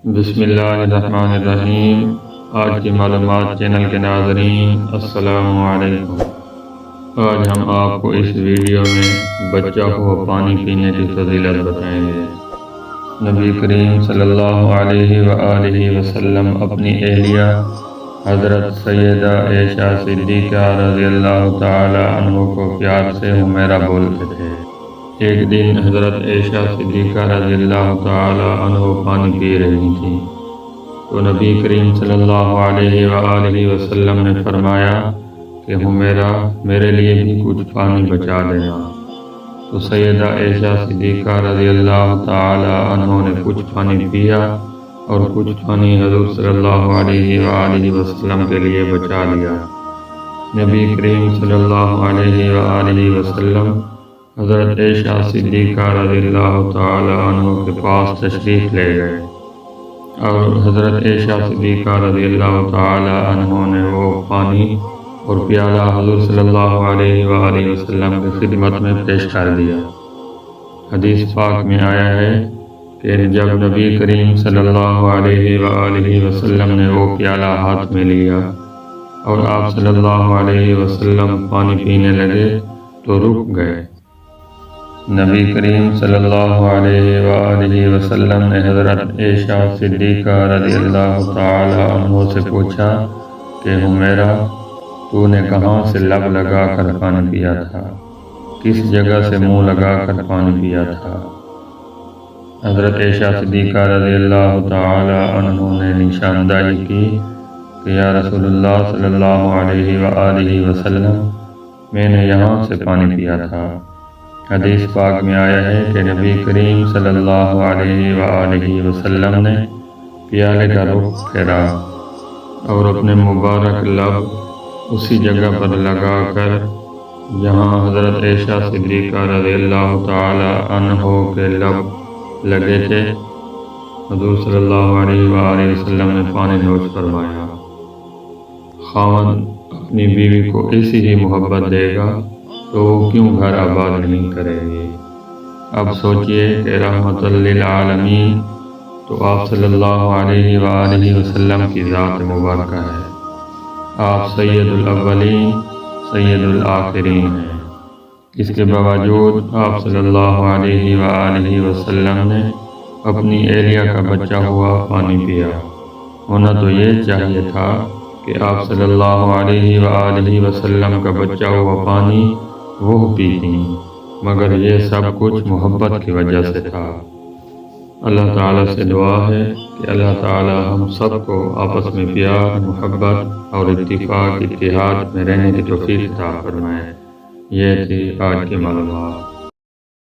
بسم اللہ الرحمن الرحیم۔ آج کی معلومات چینل کے ناظرین السلام علیکم۔ آج ہم آپ کو اس ویڈیو میں بچہ ہوا پانی پینے کی فضیلت بتائیں گے۔ نبی کریم صلی اللہ علیہ وآلہ وسلم اپنی اہلیہ حضرت سیدہ عائشہ صدیقہ رضی اللہ تعالی عنہ کو پیار سے حمیرہ بولتے تھے۔ ایک دن حضرت عائشہ صدیقہ رضی اللہ تعالی عنہ پانی پی رہی تھی تو نبی کریم صلی اللہ علیہ وآلہ وسلم نے فرمایا کہ حمیرہ میرے لیے بھی کچھ پانی بچا دینا۔ تو سیدہ عائشہ صدیقہ رضی اللہ تعالی عنہ نے کچھ پانی پیا اور کچھ پانی حضور صلی اللہ علیہ وآلہ وسلم کے لیے بچا لیا۔ نبی کریم صلی اللہ علیہ وآلہ وسلم حضرت عائشہ صدیقہ رضی اللہ تعالی عنہ کے پاس تشریف لے گئے اور حضرت عائشہ صدیقہ رضی اللہ تعالی عنہ نے وہ پانی اور پیالہ حضور صلی اللہ علیہ وآلہ وسلم کی خدمت میں پیش کر دیا۔ حدیث پاک میں آیا ہے کہ جب نبی کریم صلی اللہ علیہ وآلہ وسلم نے وہ پیالہ ہاتھ میں لیا اور آپ صلی اللہ علیہ وسلم پانی پینے لگے تو رک گئے۔ نبی کریم صلی اللہ علیہ وآلہ وسلم نے حضرت عائشہ صدیقہ رضی اللہ تعالی عنہ سے پوچھا کہ حمیرہ تو نے کہاں سے لب لگا کر پانی پیا تھا، کس جگہ سے منہ لگا کر پانی پیا تھا؟ حضرت عائشہ صدیقہ رضی اللہ تعالی عنہ نے نشاندہی کی کہ یا رسول اللہ صلی اللہ علیہ وآلہ وسلم میں نے یہاں سے پانی پیا تھا۔ حدیث پاک میں آیا ہے کہ نبی کریم صلی اللہ علیہ وآلہ وسلم نے پیالے کا رخ پھیرا اور اپنے مبارک لب اسی جگہ پر لگا کر جہاں حضرت عائشہ صدیقہ رضی اللہ تعالی عنہ کے لب لگے تھے حضور صلی اللہ علیہ وآلہ وسلم نے پانی نوش فرمایا۔ خاوند اپنی بیوی کو ایسی ہی محبت دے گا تو وہ کیوں گھر آباد نہیں کرے گی؟ اب سوچئے کہ رحمت للعالمین تو آپ صلی اللہ علیہ وآلہ وسلم کی ذات مبارکہ ہے۔ آپ سید الاولین سید الآخرین ہیں۔ اس کے باوجود آپ صلی اللہ علیہ وآلہ وسلم نے اپنی اہلیہ کا بچہ ہوا پانی پیا۔ ہونا تو یہ چاہیے تھا کہ آپ صلی اللہ علیہ وآلہ وسلم کا بچہ ہوا پانی وہ پیتی، مگر یہ سب کچھ محبت کی وجہ سے تھا۔ اللہ تعالیٰ سے دعا ہے کہ اللہ تعالیٰ ہم سب کو آپس میں پیار، محبت اور اتفاق اتحاد میں رہنے کی توفیق عطا فرمائے۔ یہ تھی آج کی معلومات۔